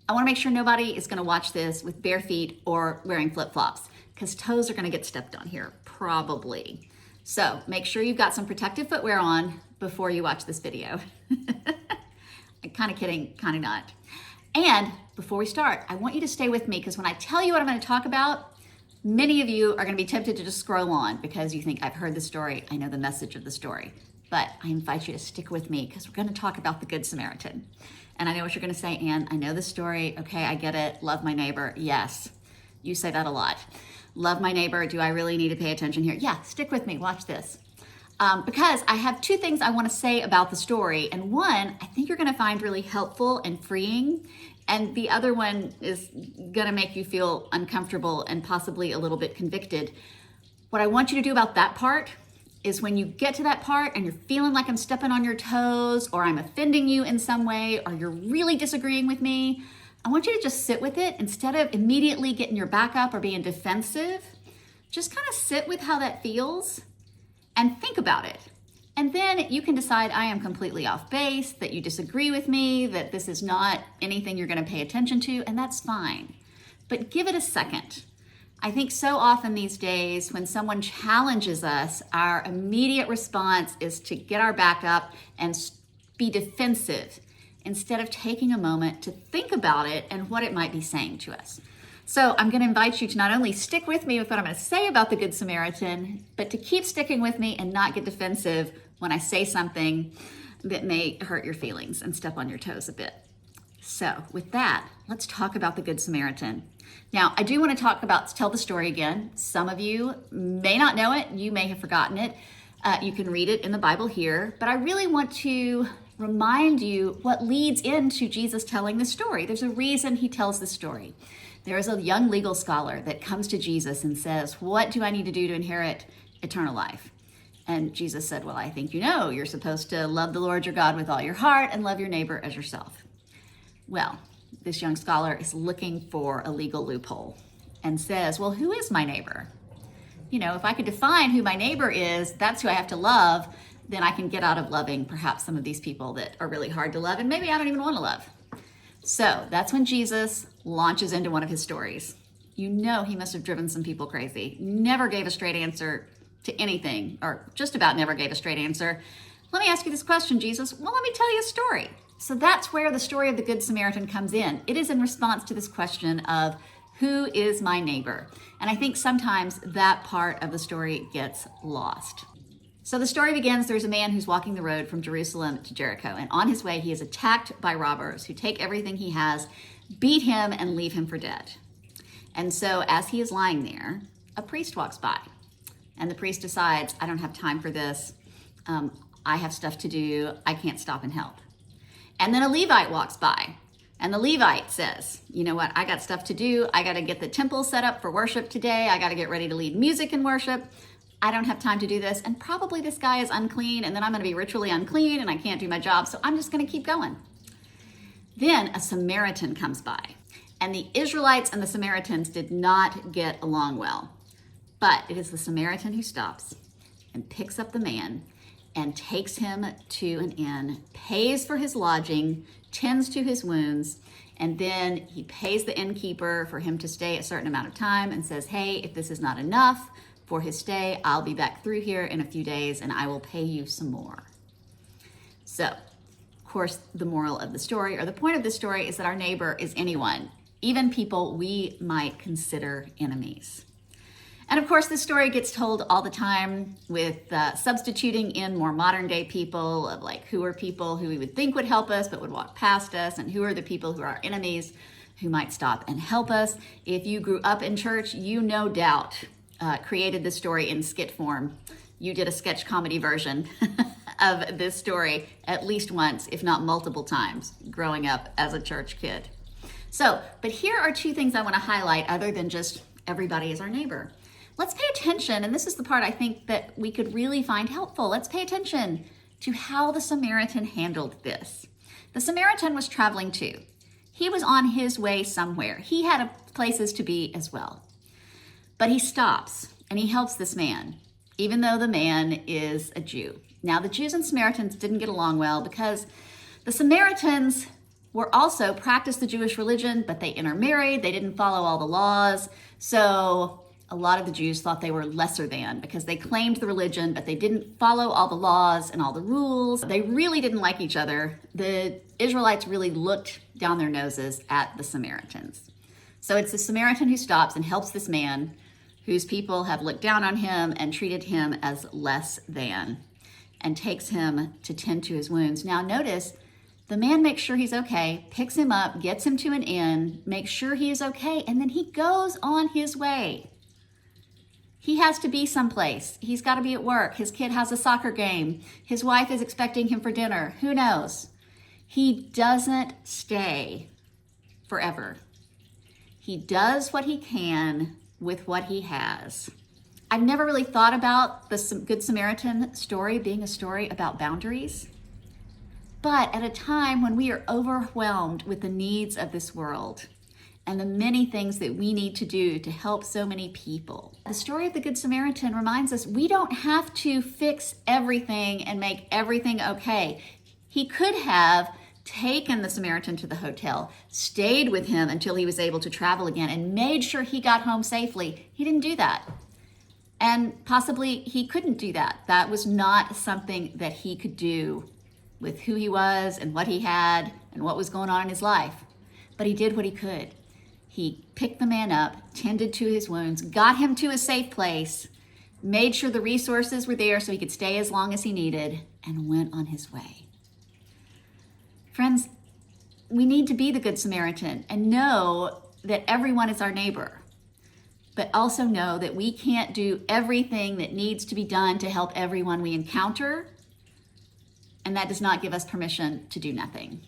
I want to make sure nobody is going to watch this with bare feet or wearing flip-flops, because toes are going to get stepped on here, probably. So make sure you've got some protective footwear on before you watch this video. I'm kind of kidding, kind of not. And before we start, I want you to stay with me, because when I tell you what I'm going to talk about, many of you are going to be tempted to just scroll on because you think, I've heard the story, I know the message of the story. But I invite you to stick with me, because we're going to talk about the Good Samaritan. And I know what you're going to say, Anne, I know the story. Okay, I get it. Love my neighbor. Yes, you say that a lot. Love my neighbor. Do I really need to pay attention here? Yeah, stick with me. Watch this. Because I have two things I want to say about the story. And one, I think you're going to find really helpful and freeing. And the other one is going to make you feel uncomfortable and possibly a little bit convicted. What I want you to do about that part is, when you get to that part and you're feeling like I'm stepping on your toes, or I'm offending you in some way, or you're really disagreeing with me, I want you to just sit with it instead of immediately getting your back up or being defensive. Just kind of sit with how that feels and think about it. And then you can decide, I am completely off base, that you disagree with me, that this is not anything you're going to pay attention to, and that's fine. But give it a second. I think so often these days, when someone challenges us, our immediate response is to get our back up and be defensive, instead of taking a moment to think about it and what it might be saying to us. So I'm going to invite you to not only stick with me with what I'm going to say about the Good Samaritan, but to keep sticking with me and not get defensive when I say something that may hurt your feelings and step on your toes a bit. So with that, let's talk about the Good Samaritan. Now, I do want to tell the story again. Some of you may not know it. You may have forgotten it. You can read it in the Bible here, but I really want to remind you what leads into Jesus telling the story. There's a reason he tells the story. There is a young legal scholar that comes to Jesus and says, what do I need to do to inherit eternal life? And Jesus said, well, I think you know, you're supposed to love the Lord your God with all your heart and love your neighbor as yourself. Well, this young scholar is looking for a legal loophole and says, well, who is my neighbor? You know, if I could define who my neighbor is, that's who I have to love, then I can get out of loving perhaps some of these people that are really hard to love, and maybe I don't even want to love. So that's when Jesus launches into one of his stories. You know, he must have driven some people crazy. Never gave a straight answer to anything, or just about never gave a straight answer. Let me ask you this question, Jesus. Well, let me tell you a story. So that's where the story of the Good Samaritan comes in. It is in response to this question of, who is my neighbor? And I think sometimes that part of the story gets lost. So the story begins, there's a man who's walking the road from Jerusalem to Jericho, and on his way he is attacked by robbers who take everything he has, beat him, and leave him for dead. And so as he is lying there, a priest walks by, and the priest decides, I don't have time for this. I have stuff to do. I can't stop and help. And then a Levite walks by, and the Levite says, you know what? I got stuff to do. I got to get the temple set up for worship today. I got to get ready to lead music in worship. I don't have time to do this. And probably this guy is unclean, and then I'm going to be ritually unclean, and I can't do my job. So I'm just going to keep going. Then a Samaritan comes by, and the Israelites and the Samaritans did not get along well. But it is the Samaritan who stops and picks up the man and takes him to an inn, pays for his lodging, tends to his wounds, and then he pays the innkeeper for him to stay a certain amount of time and says, hey, if this is not enough for his stay, I'll be back through here in a few days and I will pay you some more. So, of course, the moral of the story, or the point of the story, is that our neighbor is anyone, even people we might consider enemies. And of course, this story gets told all the time with substituting in more modern day people of like, who are people who we would think would help us but would walk past us, and who are the people who are our enemies who might stop and help us. If you grew up in church, you no doubt created this story in skit form. You did a sketch comedy version of this story at least once, if not multiple times, growing up as a church kid. So, but here are two things I want to highlight other than just everybody is our neighbor. Let's pay attention, and this is the part I think that we could really find helpful. Let's pay attention to how the Samaritan handled this. The Samaritan was traveling too. He was on his way somewhere. He had places to be as well. But he stops and he helps this man, even though the man is a Jew. Now, the Jews and Samaritans didn't get along well because the Samaritans were also practiced the Jewish religion, but they intermarried. They didn't follow all the laws. So a lot of the Jews thought they were lesser than because they claimed the religion, but they didn't follow all the laws and all the rules. They really didn't like each other. The Israelites really looked down their noses at the Samaritans. So it's the Samaritan who stops and helps this man whose people have looked down on him and treated him as less than, and takes him to tend to his wounds. Now notice, the man makes sure he's okay, picks him up, gets him to an inn, makes sure he is okay, and then he goes on his way. He has to be someplace. He's got to be at work. His kid has a soccer game. His wife is expecting him for dinner. Who knows? He doesn't stay forever. He does what he can with what he has. I've never really thought about the Good Samaritan story being a story about boundaries. But at a time when we are overwhelmed with the needs of this world and the many things that we need to do to help so many people, the story of the Good Samaritan reminds us we don't have to fix everything and make everything okay. He could have taken the Samaritan to the hotel, stayed with him until he was able to travel again, and made sure he got home safely. He didn't do that. And possibly he couldn't do that. That was not something that he could do with who he was and what he had and what was going on in his life. But he did what he could. He picked the man up, tended to his wounds, got him to a safe place, made sure the resources were there so he could stay as long as he needed, and went on his way. Friends, we need to be the Good Samaritan and know that everyone is our neighbor, but also know that we can't do everything that needs to be done to help everyone we encounter, and that does not give us permission to do nothing.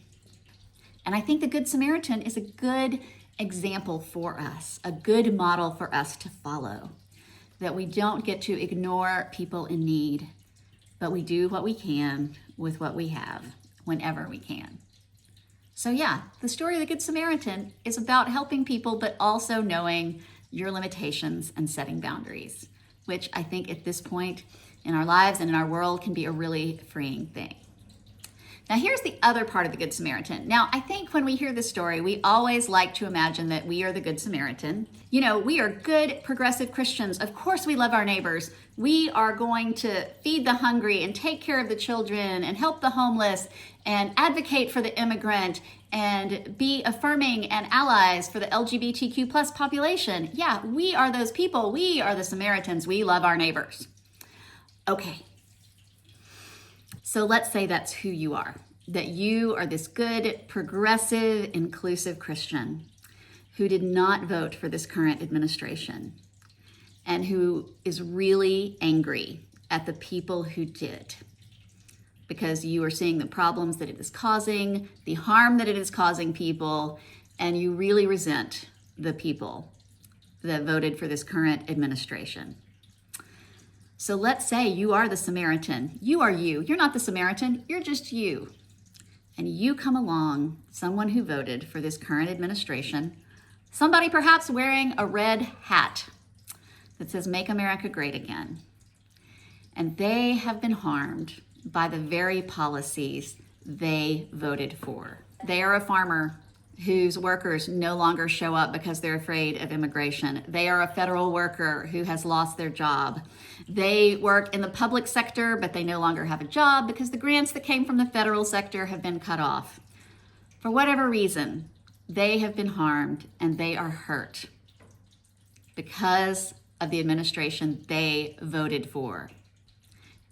And I think the Good Samaritan is a good example for us, a good model for us to follow, that we don't get to ignore people in need, but we do what we can with what we have whenever we can. So yeah, the story of the Good Samaritan is about helping people, but also knowing your limitations and setting boundaries, which I think at this point in our lives and in our world can be a really freeing thing. Now here's the other part of the Good Samaritan. Now I think when we hear this story, we always like to imagine that we are the Good Samaritan. You know, we are good, progressive Christians. Of course we love our neighbors. We are going to feed the hungry and take care of the children and help the homeless and advocate for the immigrant and be affirming and allies for the LGBTQ plus population. Yeah, we are those people. We are the Samaritans. We love our neighbors. Okay. So let's say that's who you are, that you are this good, progressive, inclusive Christian who did not vote for this current administration and who is really angry at the people who did, because you are seeing the problems that it is causing, the harm that it is causing people, and you really resent the people that voted for this current administration. So let's say you are the Samaritan. You are you. You're not the Samaritan. You're just you. And you come along, someone who voted for this current administration, somebody perhaps wearing a red hat that says, "Make America Great Again." And they have been harmed by the very policies they voted for. They are a farmer whose workers no longer show up because they're afraid of immigration. They are a federal worker who has lost their job. They work in the public sector, but they no longer have a job because the grants that came from the federal sector have been cut off. For whatever reason, they have been harmed and they are hurt because of the administration they voted for.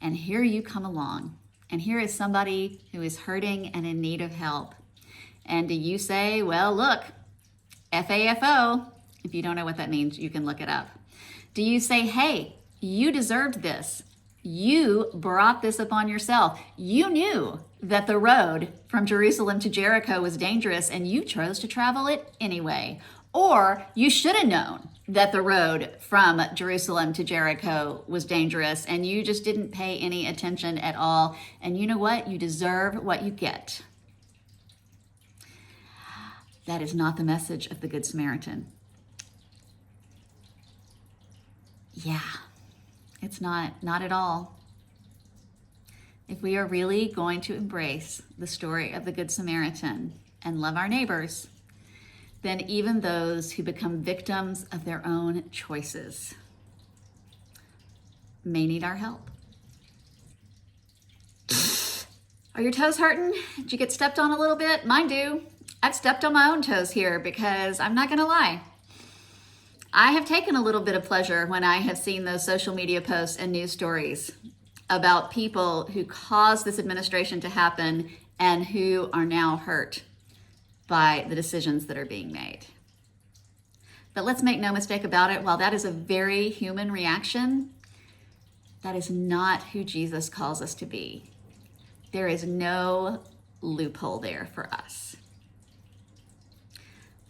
And here you come along, and here is somebody who is hurting and in need of help. And do you say, well, look, FAFO, if you don't know what that means, you can look it up. Do you say, hey, you deserved this. You brought this upon yourself. You knew that the road from Jerusalem to Jericho was dangerous and you chose to travel it anyway. Or you should have known that the road from Jerusalem to Jericho was dangerous and you just didn't pay any attention at all. And you know what? You deserve what you get. That is not the message of the Good Samaritan. Yeah, it's not at all. If we are really going to embrace the story of the Good Samaritan and love our neighbors than even those who become victims of their own choices may need our help. Are your toes hurting? Did you get stepped on a little bit? Mine do. I've stepped on my own toes here because I'm not gonna lie. I have taken a little bit of pleasure when I have seen those social media posts and news stories about people who caused this administration to happen and who are now hurt by the decisions that are being made. But let's make no mistake about it, while that is a very human reaction, that is not who Jesus calls us to be. There is no loophole there for us.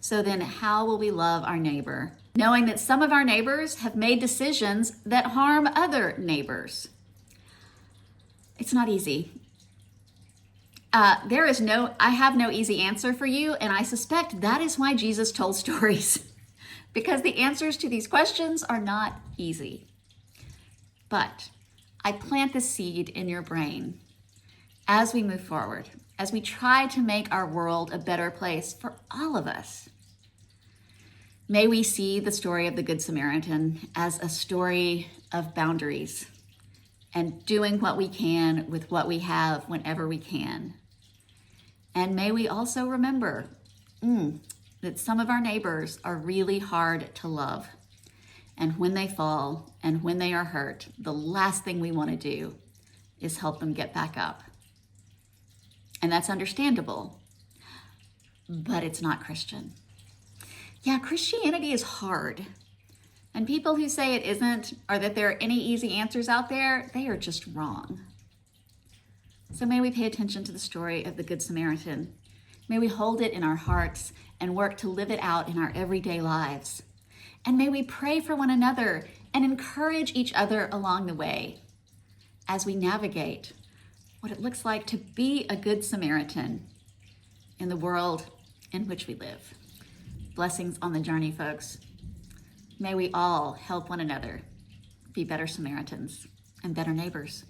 So then how will we love our neighbor, knowing that some of our neighbors have made decisions that harm other neighbors? It's not easy. I have no easy answer for you, and I suspect that is why Jesus told stories, because the answers to these questions are not easy. But I plant the seed in your brain as we move forward, as we try to make our world a better place for all of us. May we see the story of the Good Samaritan as a story of boundaries and doing what we can with what we have whenever we can. And may we also remember that some of our neighbors are really hard to love. And when they fall and when they are hurt, the last thing we want to do is help them get back up. And that's understandable, but it's not Christian. Yeah, Christianity is hard. And people who say it isn't, or that there are any easy answers out there, they are just wrong. So may we pay attention to the story of the Good Samaritan. May we hold it in our hearts and work to live it out in our everyday lives. And may we pray for one another and encourage each other along the way as we navigate what it looks like to be a good Samaritan in the world in which we live. Blessings on the journey, folks. May we all help one another be better Samaritans and better neighbors.